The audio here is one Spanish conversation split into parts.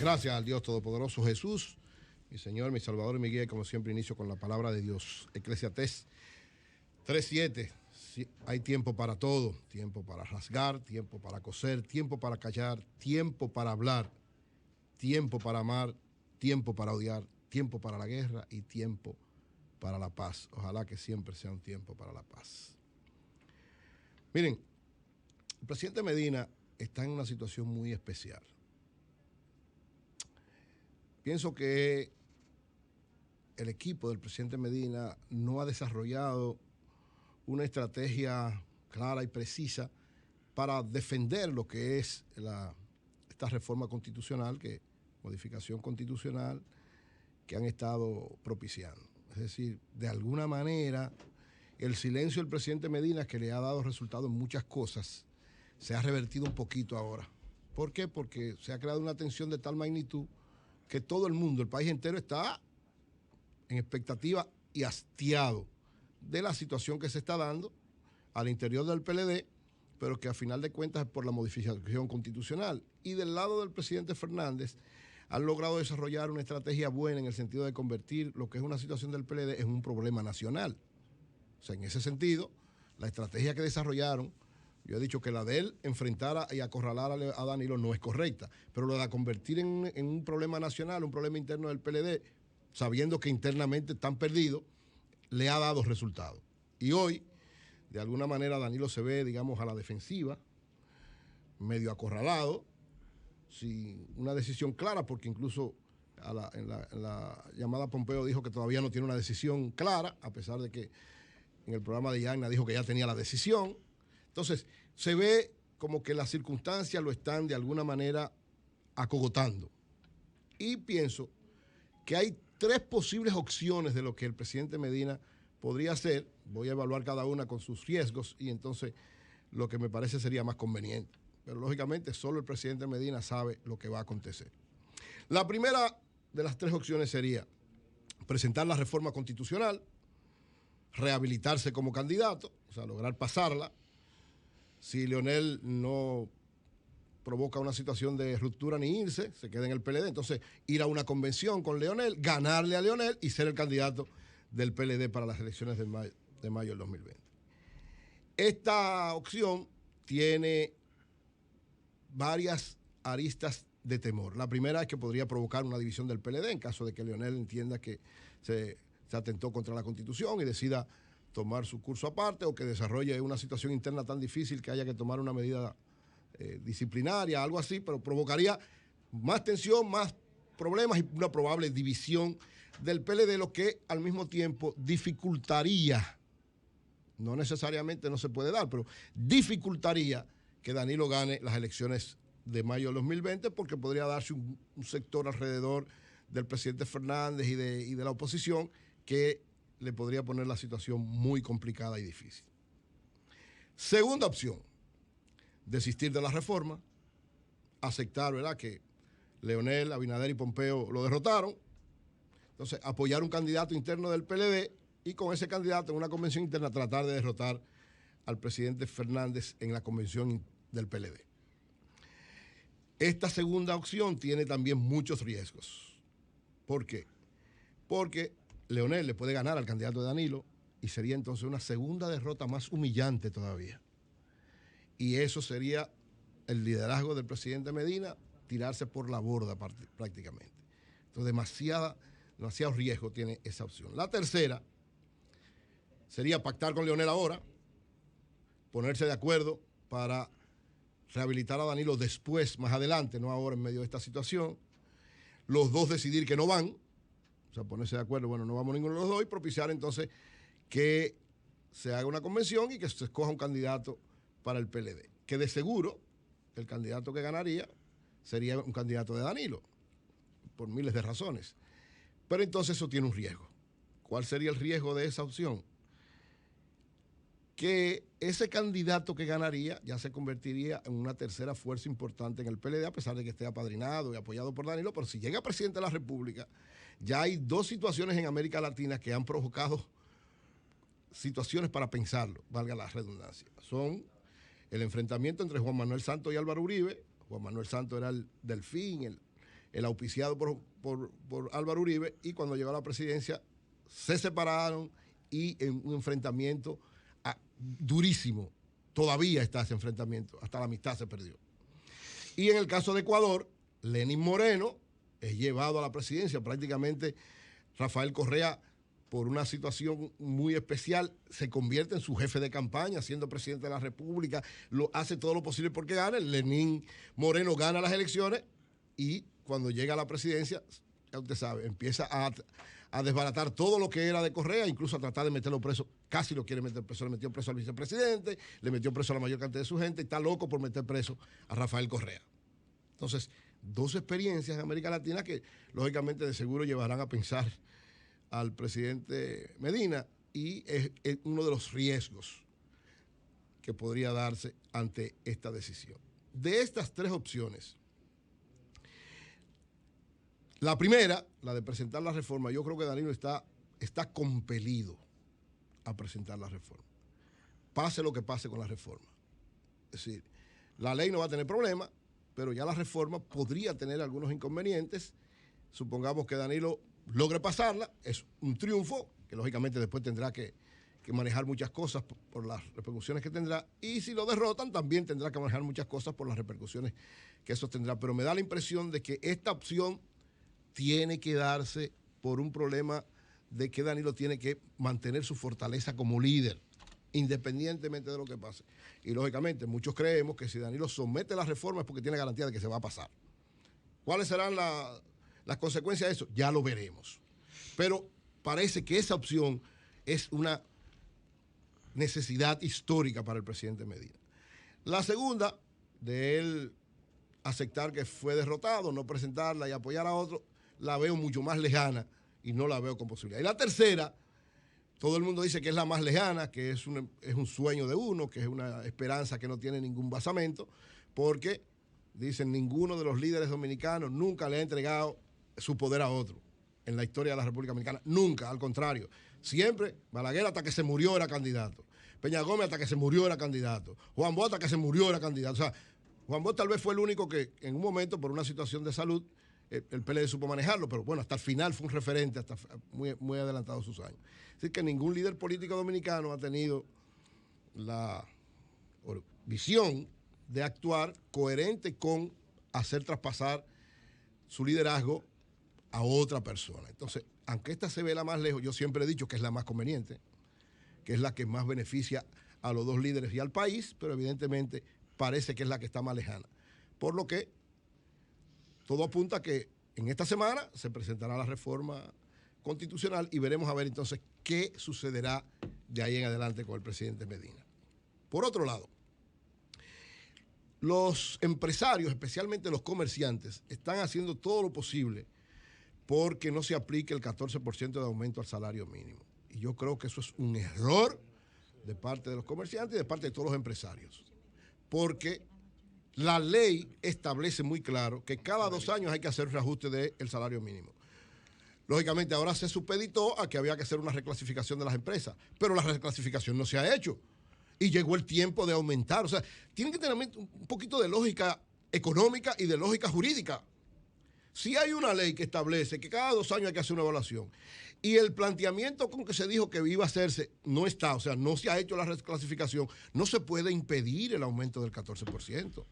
Gracias al Dios Todopoderoso Jesús, mi Señor, mi Salvador y mi guía. Como siempre inicio con la palabra de Dios. Eclesiastés 3:7. Sí, hay tiempo para todo, tiempo para rasgar, tiempo para coser, tiempo para callar, tiempo para hablar, tiempo para amar, tiempo para odiar, tiempo para la guerra y tiempo para la paz. Ojalá que siempre sea un tiempo para la paz. Miren, el presidente Medina está en una situación muy especial. Pienso que el equipo del presidente Medina no ha desarrollado una estrategia clara y precisa para defender lo que es esta reforma constitucional, modificación constitucional que han estado propiciando. Es decir, de alguna manera, el silencio del presidente Medina, que le ha dado resultados en muchas cosas, se ha revertido un poquito ahora. ¿Por qué? Porque se ha creado una tensión de tal magnitud que todo el mundo, el país entero, está en expectativa y hastiado de la situación que se está dando al interior del PLD, pero que a final de cuentas es por la modificación constitucional. Y del lado del presidente Fernández, han logrado desarrollar una estrategia buena en el sentido de convertir lo que es una situación del PLD en un problema nacional. O sea, en ese sentido, la estrategia que desarrollaron, yo he dicho que la de él enfrentar y acorralar a Danilo no es correcta, pero lo de convertir en un problema nacional, un problema interno del PLD, sabiendo que internamente están perdidos, le ha dado resultados. Y hoy, de alguna manera, Danilo se ve, digamos, a la defensiva, medio acorralado, sin una decisión clara, porque incluso en la llamada Pompeo dijo que todavía no tiene una decisión clara, a pesar de que en el programa de Yagna dijo que ya tenía la decisión. Entonces, se ve como que las circunstancias lo están de alguna manera acogotando. Y pienso que hay tres posibles opciones de lo que el presidente Medina podría hacer. Voy a evaluar cada una con sus riesgos y entonces lo que me parece sería más conveniente. Pero lógicamente solo el presidente Medina sabe lo que va a acontecer. La primera de las tres opciones sería presentar la reforma constitucional, rehabilitarse como candidato, o sea, lograr pasarla. Si Leonel no provoca una situación de ruptura ni irse, se queda en el PLD, entonces ir a una convención con Leonel, ganarle a Leonel y ser el candidato del PLD para las elecciones de mayo del 2020. Esta opción tiene varias aristas de temor. La primera es que podría provocar una división del PLD en caso de que Leonel entienda que se atentó contra la Constitución y decida tomar su curso aparte o que desarrolle una situación interna tan difícil que haya que tomar una medida disciplinaria, algo así, pero provocaría más tensión, más problemas y una probable división del PLD, lo que al mismo tiempo dificultaría, no necesariamente no se puede dar, pero dificultaría que Danilo gane las elecciones de mayo del 2020 porque podría darse un sector alrededor del presidente Fernández y de la oposición que le podría poner la situación muy complicada y difícil. Segunda opción, desistir de la reforma, aceptar, ¿verdad?, que Leonel, Abinader y Pompeo lo derrotaron, entonces apoyar un candidato interno del PLD y con ese candidato en una convención interna tratar de derrotar al presidente Fernández en la convención del PLD. Esta segunda opción tiene también muchos riesgos. ¿Por qué? Porque Leonel le puede ganar al candidato de Danilo y sería entonces una segunda derrota más humillante todavía. Y eso sería el liderazgo del presidente Medina, tirarse por la borda prácticamente. Entonces demasiado riesgo tiene esa opción. La tercera sería pactar con Leonel ahora, ponerse de acuerdo para rehabilitar a Danilo después, más adelante, no ahora en medio de esta situación. Los dos decidir que no van, o sea, ponerse de acuerdo, bueno, no vamos ninguno de los dos y propiciar entonces que se haga una convención y que se escoja un candidato para el PLD. Que de seguro el candidato que ganaría sería un candidato de Danilo, por miles de razones. Pero entonces eso tiene un riesgo. ¿Cuál sería el riesgo de esa opción? Que ese candidato que ganaría ya se convertiría en una tercera fuerza importante en el PLD, a pesar de que esté apadrinado y apoyado por Danilo, pero si llega presidente de la República, ya hay dos situaciones en América Latina que han provocado situaciones para pensarlo, valga la redundancia. Son el enfrentamiento entre Juan Manuel Santos y Álvaro Uribe. Juan Manuel Santos era el delfín, el auspiciado por Álvaro Uribe, y cuando llegó a la presidencia se separaron y en un enfrentamiento durísimo. Todavía está ese enfrentamiento, hasta la amistad se perdió. Y en el caso de Ecuador, Lenín Moreno es llevado a la presidencia. Prácticamente Rafael Correa, por una situación muy especial, se convierte en su jefe de campaña, siendo presidente de la República, hace todo lo posible porque gane. Lenín Moreno gana las elecciones y cuando llega a la presidencia, ya usted sabe, empieza a desbaratar todo lo que era de Correa, incluso a tratar de meterlo preso. Casi lo quiere meter preso. Le metió preso al vicepresidente, le metió preso a la mayor cantidad de su gente y está loco por meter preso a Rafael Correa. Entonces, dos experiencias en América Latina que lógicamente de seguro llevarán a pensar al presidente Medina, y es uno de los riesgos que podría darse ante esta decisión. De estas tres opciones, la primera, la de presentar la reforma, yo creo que Danilo está compelido a presentar la reforma, pase lo que pase con la reforma. Es decir, la ley no va a tener problema, pero ya la reforma podría tener algunos inconvenientes. Supongamos que Danilo logre pasarla, es un triunfo, que lógicamente después tendrá que manejar muchas cosas por las repercusiones que tendrá, y si lo derrotan también tendrá que manejar muchas cosas por las repercusiones que eso tendrá. Pero me da la impresión de que esta opción tiene que darse por un problema de que Danilo tiene que mantener su fortaleza como líder, independientemente de lo que pase. Y lógicamente muchos creemos que si Danilo somete la reforma es porque tiene garantía de que se va a pasar. ¿Cuáles serán las consecuencias de eso? Ya lo veremos. Pero parece que esa opción es una necesidad histórica para el presidente Medina. La segunda, de él aceptar que fue derrotado, no presentarla y apoyar a otro, la veo mucho más lejana y no la veo con posibilidad. Y la tercera, todo el mundo dice que es la más lejana, que es un sueño de uno, que es una esperanza que no tiene ningún basamento, porque dicen ninguno de los líderes dominicanos nunca le ha entregado su poder a otro en la historia de la República Dominicana. Nunca, al contrario. Siempre, Balaguer hasta que se murió era candidato. Peña Gómez hasta que se murió era candidato. Juan Bosch hasta que se murió era candidato. O sea, Juan Bosch tal vez fue el único que en un momento, por una situación de salud, el PLD supo manejarlo, pero bueno, hasta el final fue un referente, hasta muy, muy adelantado sus años. Así que ningún líder político dominicano ha tenido la visión de actuar coherente con hacer traspasar su liderazgo a otra persona. Entonces, aunque esta se ve la más lejos, yo siempre he dicho que es la más conveniente, que es la que más beneficia a los dos líderes y al país, pero evidentemente parece que es la que está más lejana. Por lo que todo apunta a que en esta semana se presentará la reforma constitucional y veremos a ver entonces qué sucederá de ahí en adelante con el presidente Medina. Por otro lado, los empresarios, especialmente los comerciantes, están haciendo todo lo posible porque no se aplique el 14% de aumento al salario mínimo. Y yo creo que eso es un error de parte de los comerciantes y de parte de todos los empresarios. Porque la ley establece muy claro que cada 2 años hay que hacer un reajuste del salario mínimo. Lógicamente ahora se supeditó a que había que hacer una reclasificación de las empresas, pero la reclasificación no se ha hecho. Y llegó el tiempo de aumentar. O sea, tienen que tener un poquito de lógica económica y de lógica jurídica. Si hay una ley que establece que cada 2 años hay que hacer una evaluación y el planteamiento con que se dijo que iba a hacerse no está, o sea, no se ha hecho la reclasificación, no se puede impedir el aumento del 14%.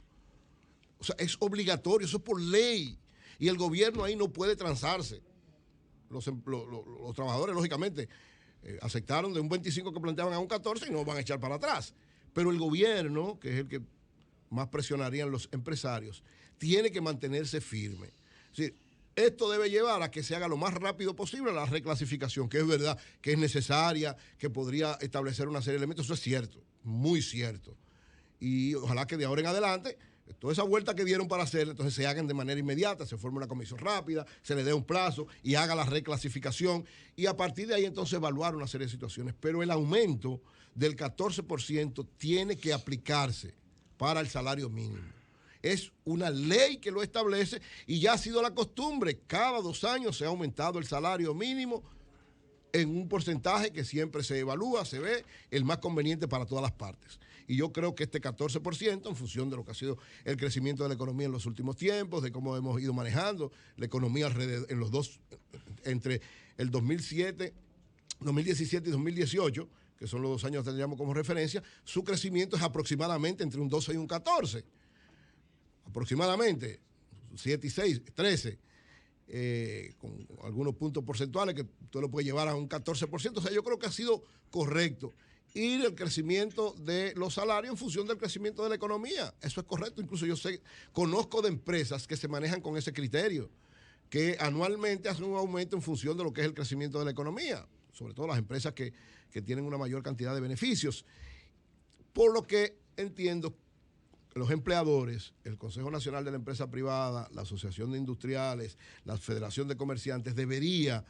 O sea, es obligatorio, eso es por ley. Y el gobierno ahí no puede transarse. Los trabajadores, lógicamente, aceptaron de un 25 que planteaban a un 14 y no van a echar para atrás. Pero el gobierno, que es el que más presionarían los empresarios, tiene que mantenerse firme. Es decir, esto debe llevar a que se haga lo más rápido posible la reclasificación, que es verdad, que es necesaria, que podría establecer una serie de elementos. Eso es cierto, muy cierto. Y ojalá que de ahora en adelante, toda esa vuelta que dieron para hacer, entonces se hagan de manera inmediata, se forme una comisión rápida, se le dé un plazo y haga la reclasificación y a partir de ahí entonces evaluar una serie de situaciones. Pero el aumento del 14% tiene que aplicarse para el salario mínimo. Es una ley que lo establece y ya ha sido la costumbre. Cada 2 años se ha aumentado el salario mínimo en un porcentaje que siempre se evalúa, se ve el más conveniente para todas las partes. Y yo creo que este 14%, en función de lo que ha sido el crecimiento de la economía en los últimos tiempos, de cómo hemos ido manejando la economía alrededor, en los dos, entre el 2017 y 2018, que son los 2 años que tendríamos como referencia, su crecimiento es aproximadamente entre un 12 y un 14. Aproximadamente 7 y 6, 13. Con algunos puntos porcentuales que usted lo puede llevar a un 14%. O sea, yo creo que ha sido correcto ir el crecimiento de los salarios en función del crecimiento de la economía. Eso es correcto. Incluso yo conozco de empresas que se manejan con ese criterio, que anualmente hacen un aumento en función de lo que es el crecimiento de la economía, sobre todo las empresas que tienen una mayor cantidad de beneficios. Por lo que entiendo, los empleadores, el Consejo Nacional de la Empresa Privada, la Asociación de Industriales, la Federación de Comerciantes, debería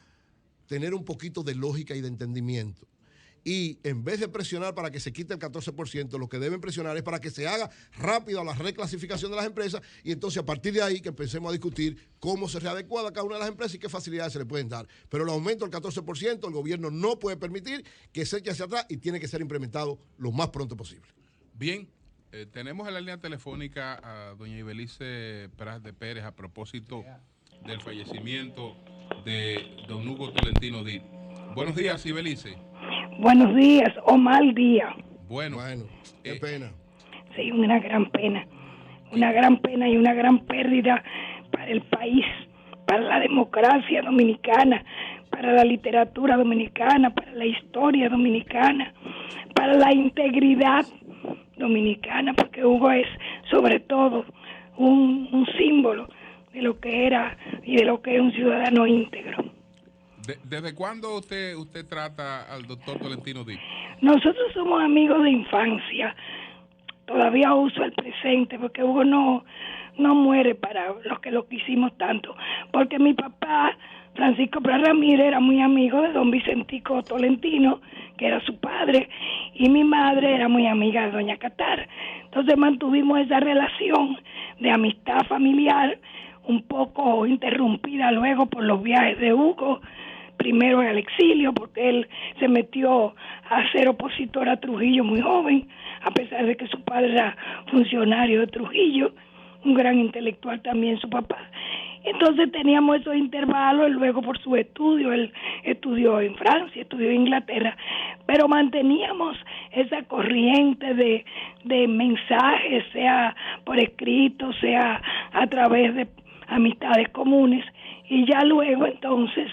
tener un poquito de lógica y de entendimiento. Y en vez de presionar para que se quite el 14%, lo que deben presionar es para que se haga rápido la reclasificación de las empresas y entonces a partir de ahí que empecemos a discutir cómo se readecua cada una de las empresas y qué facilidades se le pueden dar. Pero el aumento del 14%, el gobierno no puede permitir que se eche hacia atrás y tiene que ser implementado lo más pronto posible. Bien. Tenemos en la línea telefónica a doña Ibelice Pras de Pérez a propósito del fallecimiento de don Hugo Tolentino Dit. Buenos días, Ibelice. Buenos días o mal día. Bueno, qué pena. Sí, una gran pena. Una gran pena y una gran pérdida para el país, para la democracia dominicana, para la literatura dominicana, para la historia dominicana, para la integridad dominicana, porque Hugo es sobre todo un símbolo de lo que era y de lo que es un ciudadano íntegro. ¿Desde cuándo usted trata al doctor Tolentino Dit? Nosotros somos amigos de infancia. Todavía uso el presente porque Hugo no muere para los que lo quisimos tanto, porque mi papá Francisco Pras Ramírez era muy amigo de don Vicentico Tolentino, que era su padre, y mi madre era muy amiga de doña Catar. Entonces mantuvimos esa relación de amistad familiar, un poco interrumpida luego por los viajes de Hugo, primero en el exilio, porque él se metió a ser opositor a Trujillo muy joven, a pesar de que su padre era funcionario de Trujillo, un gran intelectual también su papá. Entonces teníamos esos intervalos, luego por su estudio, él estudió en Francia, estudió en Inglaterra, pero manteníamos esa corriente de mensajes, sea por escrito, sea a través de amistades comunes, y ya luego entonces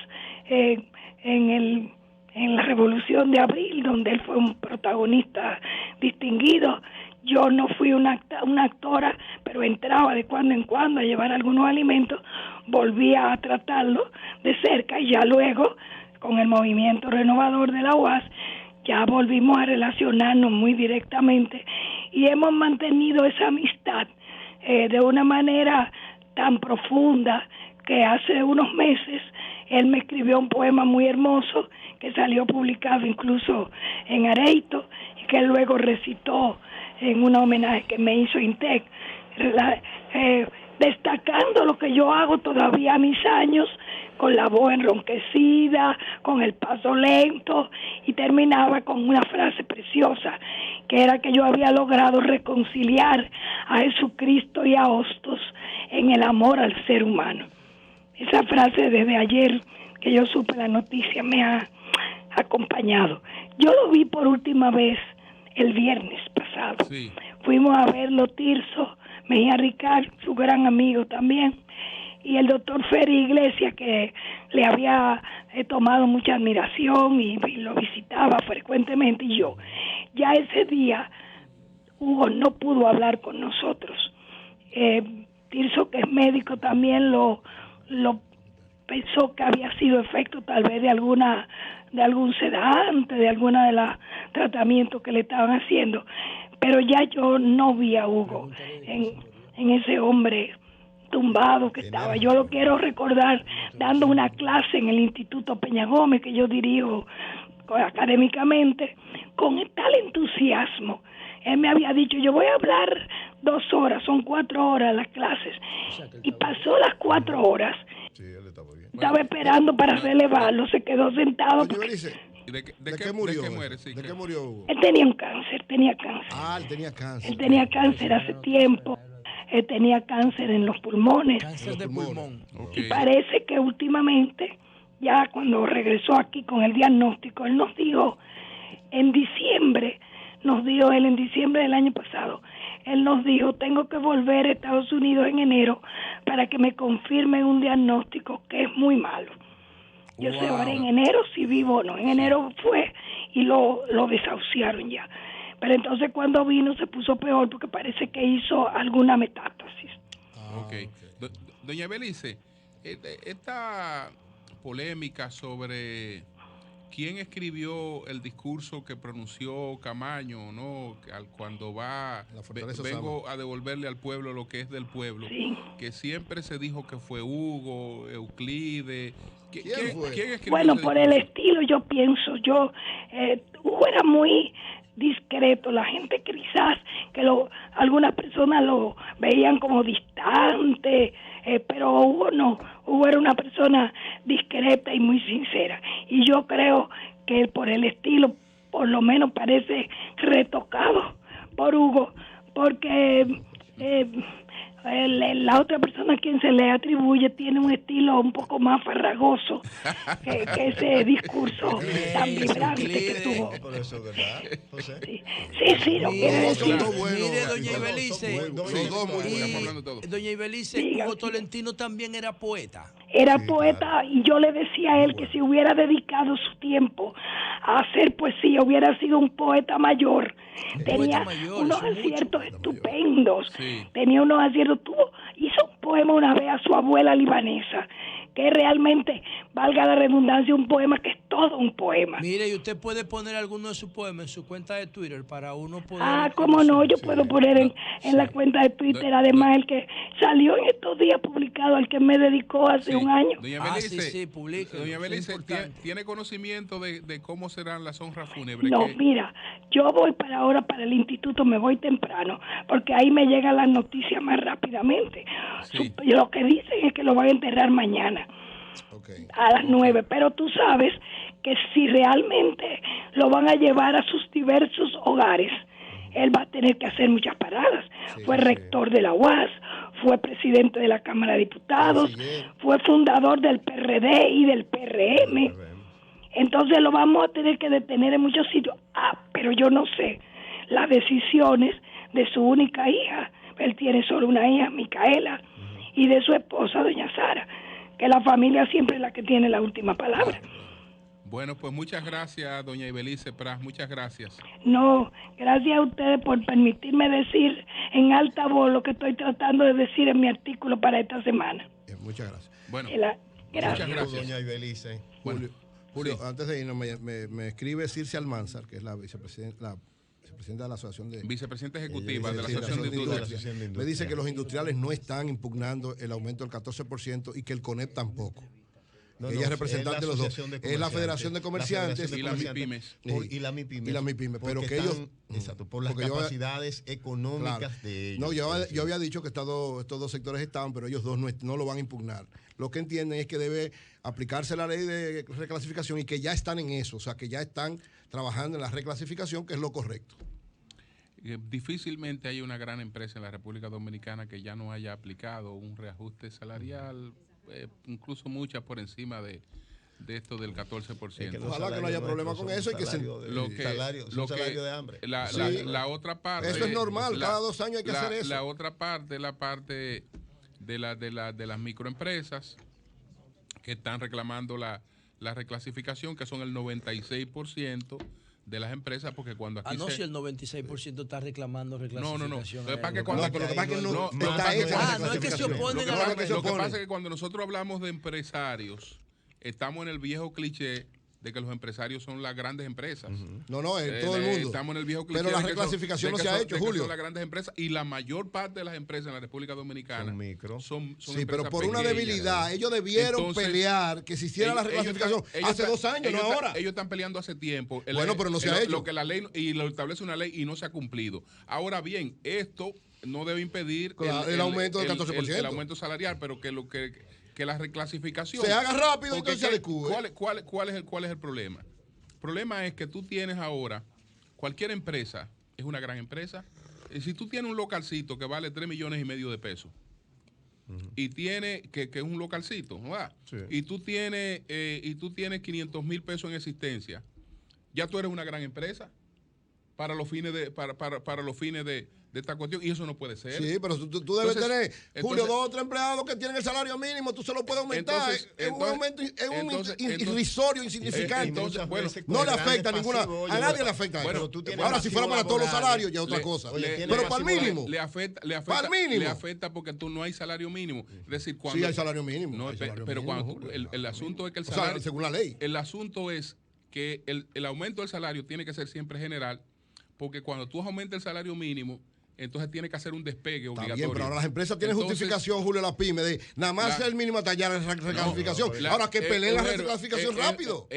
en la Revolución de Abril, donde él fue un protagonista distinguido, yo no fui una actora, pero entraba de cuando en cuando a llevar algunos alimentos, volvía a tratarlo de cerca y ya luego, con el movimiento renovador de la UAS, ya volvimos a relacionarnos muy directamente y hemos mantenido esa amistad de una manera tan profunda que hace unos meses él me escribió un poema muy hermoso que salió publicado incluso en Areito y que él luego recitó en un homenaje que me hizo Intec, destacando lo que yo hago todavía a mis años, con la voz enronquecida, con el paso lento, y terminaba con una frase preciosa, que era que yo había logrado reconciliar a Jesucristo y a Hostos en el amor al ser humano. Esa frase desde ayer que yo supe la noticia me ha acompañado. Yo lo vi por última vez el viernes pasado. Sí. Fuimos a verlo Tirso, Mejía Ricard, su gran amigo también, y el doctor Feri Iglesias, que le había tomado mucha admiración y lo visitaba frecuentemente, y yo. Ya ese día Hugo no pudo hablar con nosotros. Tirso, que es médico, también lo pensó que había sido efecto tal vez de algún sedante, de alguna de los tratamientos que le estaban haciendo, pero ya yo no vi a Hugo en ese hombre tumbado que estaba. Yo lo quiero recordar dando una clase en el Instituto Peña Gómez, que yo dirijo académicamente, con tal entusiasmo. Él me había dicho, yo voy a hablar 2 horas, son 4 horas las clases, y pasó las 4 horas. Sí, él estaba bien. Estaba esperando para relevarlo, se quedó sentado. ¿De qué murió? ¿De qué muere? Sí, ¿De qué murió Hugo? Él tenía un cáncer, tenía cáncer. Ah, él tenía cáncer. Él tenía cáncer hace tiempo. Él tenía cáncer en los pulmones. Cáncer de pulmón. Y parece que últimamente, ya cuando regresó aquí con el diagnóstico, él nos dijo en diciembre, en diciembre del año pasado, él nos dijo, tengo que volver a Estados Unidos en enero para que me confirmen un diagnóstico que es muy malo. Yo sé ahora en enero si vivo o no. En enero fue y lo desahuciaron ya. Pero entonces cuando vino se puso peor porque parece que hizo alguna metástasis. Doña Belice, esta polémica sobre quién escribió el discurso que pronunció Camaño, ¿no? Cuando vengo a devolverle al pueblo lo que es del pueblo, sí. Que siempre se dijo que fue Hugo, Euclides. ¿Quién escribió bueno, ese por discurso? el estilo yo pienso, Hugo era muy discreto, la gente quizás que algunas personas lo veían como distante, pero Hugo no, Hugo era una persona discreta y muy sincera, y yo creo que por el estilo por lo menos parece retocado por Hugo, porque la otra persona a quien se le atribuye tiene un estilo un poco más farragoso que ese discurso tan vibrante que tuvo. Por eso es verdad. Sí, lo quiere decir. Mire, doña Ibelice, doña Ibelice, Diga, Hugo Tolentino también era poeta. Era poeta, y yo le decía a él que si hubiera dedicado su tiempo a hacer poesía, hubiera sido un poeta mayor. Tenía unos aciertos estupendos. Sí. Tenía unos aciertos. Hizo un poema una vez a su abuela libanesa, que realmente, valga la redundancia, un poema que es todo un poema. Mire, y usted puede poner alguno de sus poemas en su cuenta de Twitter para uno poder... Cómo no, yo puedo poner en la cuenta de Twitter, además el que salió en estos días publicado, al que me dedicó hace un año. Doña Belice, sí, publique. Doña Belice, ¿tiene conocimiento de cómo serán las honras fúnebres? No, mira, yo voy ahora para el instituto, me voy temprano, porque ahí me llegan las noticias más rápidamente. Sí. Lo que dicen es que lo van a enterrar mañana. A las 9, pero tú sabes que si realmente lo van a llevar a sus diversos hogares, él va a tener que hacer muchas paradas. Fue rector de la UAS, fue presidente de la Cámara de Diputados, fue fundador del PRD y del PRM. Entonces lo vamos a tener que detener en muchos sitios. Pero yo no sé las decisiones de su única hija. Él tiene solo una hija, Micaela, y de su esposa, doña Sara, que la familia siempre es la que tiene la última palabra. Bueno, pues muchas gracias, doña Ibelice Pras, muchas gracias. No, gracias a ustedes por permitirme decir en alta voz lo que estoy tratando de decir en mi artículo para esta semana. Muchas gracias. Bueno, gracias. muchas gracias. Doña Ibelice. Julio, antes de irnos, me escribe Circe Almanzar, que es la vicepresidenta de la Asociación de... Vicepresidenta ejecutiva de la Asociación de Industrias. Me dice que los industriales no están impugnando el aumento del 14% y que el CONEP tampoco. Ella es representante de los dos. Es la Federación de Comerciantes y la MIPIMES. Y la MIPIMES. Pero que ellos... Exacto, por las capacidades económicas de ellos. No, yo había dicho que estos dos sectores estaban, pero ellos dos no lo van a impugnar. Lo que entienden es que debe aplicarse la ley de reclasificación y que ya están en eso, o sea, que ya están trabajando en la reclasificación, que es lo correcto. Difícilmente hay una gran empresa en la República Dominicana que ya no haya aplicado un reajuste salarial, incluso muchas por encima de esto del 14%. Ojalá que no haya problema con eso y que salario de hambre. La otra parte, eso es normal, cada 2 años hay que hacer eso. La otra parte es la parte de las microempresas que están reclamando la reclasificación, que son el 96% de las empresas, porque cuando aquí si el 96% está reclamando reclasificación. No. Lo que pasa es que cuando nosotros hablamos de empresarios, estamos en el viejo cliché de que los empresarios son las grandes empresas. No, en todo el mundo. Estamos en el viejo cliché. Pero la reclasificación no se ha hecho, Julio. Son las grandes empresas y la mayor parte de las empresas en la República Dominicana son micro. Son sí, pero por una debilidad. Ellos debieron pelear que se hiciera la reclasificación hace 2 años, no ahora. Ellos están peleando hace tiempo. Bueno, pero no se ha hecho. Lo que la ley, y lo establece una ley y no se ha cumplido. Ahora bien, esto no debe impedir el aumento del 14%. El aumento salarial, pero que la reclasificación se haga rápido, entonces se adecue. ¿Cuál es el problema? problema es que tú tienes ahora, cualquier empresa es una gran empresa. Y si tú tienes un localcito que vale 3,5 millones de pesos, y tiene que es un localcito, ¿no? Sí. Y tú tienes 500,000 pesos en existencia, ya tú eres una gran empresa para los fines de esta cuestión, y eso no puede ser. Sí, pero tú debes tener, Julio, 2 o 3 empleados que tienen el salario mínimo, tú se lo puedes aumentar. Es un aumento irrisorio, insignificante. No le afecta a ninguna, a nadie le afecta. Bueno, ahora, si fuera para todos los salarios, ya es otra cosa. Pero para el mínimo. Le afecta porque tú no hay salario mínimo. Es decir, cuando. Sí, hay salario mínimo. No, pero cuando el asunto es que el salario. O sea, según la ley. El asunto es que el aumento del salario tiene que ser siempre general, porque cuando tú aumentas el salario mínimo, entonces tiene que hacer un despegue obligatorio. Bien, pero ahora las empresas tienen justificación, Julio, la pyme, de nada más el mínimo tallar la reclasificación. Ahora que peleen la reclasificación rápido.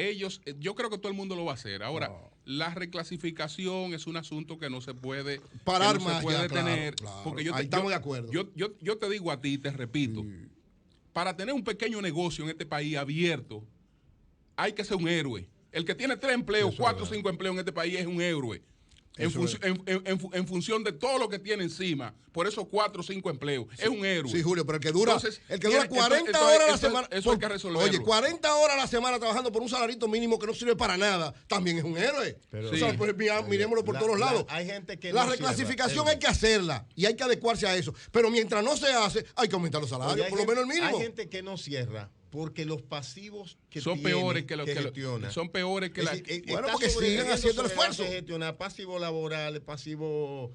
Yo creo que todo el mundo lo va a hacer. Ahora, la reclasificación es un asunto que no se puede parar más, se puede detener. Claro. Porque ahí estamos de acuerdo. Yo te digo a ti, te repito, para tener un pequeño negocio en este país abierto, hay que ser un héroe. El que tiene 3 empleos, 4 o 5 empleos en este país es un héroe. En función de todo lo que tiene encima, por esos 4 o 5 empleos, es un héroe. Sí, Julio, pero el que dura 40 horas a la semana. Eso hay que resolverlo. Oye, 40 horas a la semana trabajando por un salarito mínimo que no sirve para nada, también es un héroe. Pero, o sea, pues miremoslo por todos lados. Hay gente que la reclasificación hay que hacerla y hay que adecuarse a eso. Pero mientras no se hace, hay que aumentar los salarios, por lo menos el mínimo. Hay gente que no cierra porque los pasivos que son peores que los que gestionan. Son peores que las. Bueno, porque siguen haciendo el esfuerzo. Gestionar pasivo laboral, pasivo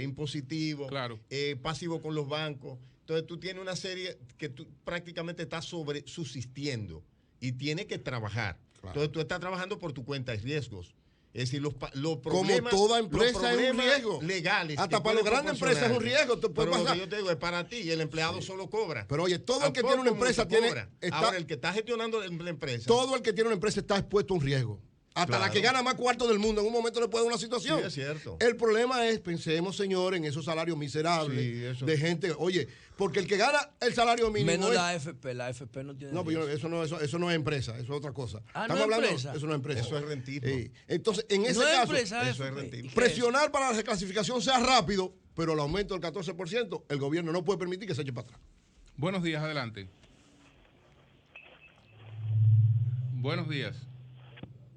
impositivo, claro. Pasivo con los bancos. Entonces tú tienes una serie que tú prácticamente estás subsistiendo y tienes que trabajar. Claro. Entonces tú estás trabajando por tu cuenta de riesgos. Es decir, los problemas. Como toda empresa es un riesgo. Legales. Hasta para las grandes empresas es un riesgo. Pero lo que yo te digo es para ti, y el empleado solo cobra. Pero oye, todo el que tiene una empresa tiene. Ahora, el que está gestionando la empresa. Todo el que tiene una empresa está expuesto a un riesgo. Hasta la que gana más cuarto del mundo en un momento le puede dar una situación. Sí, es cierto. El problema es, pensemos, señor, en esos salarios miserables de gente. Oye, porque el que gana el salario mínimo. Menos la AFP no tiene. No, pero eso no es empresa, eso es otra cosa. Estamos hablando. Empresa? Eso no es empresa. Eso es rentismo. Entonces, en ese caso, eso es rentismo. Presionar para la reclasificación sea rápido, pero el aumento del 14%, el gobierno no puede permitir que se eche para atrás. Buenos días, adelante. Buenos días.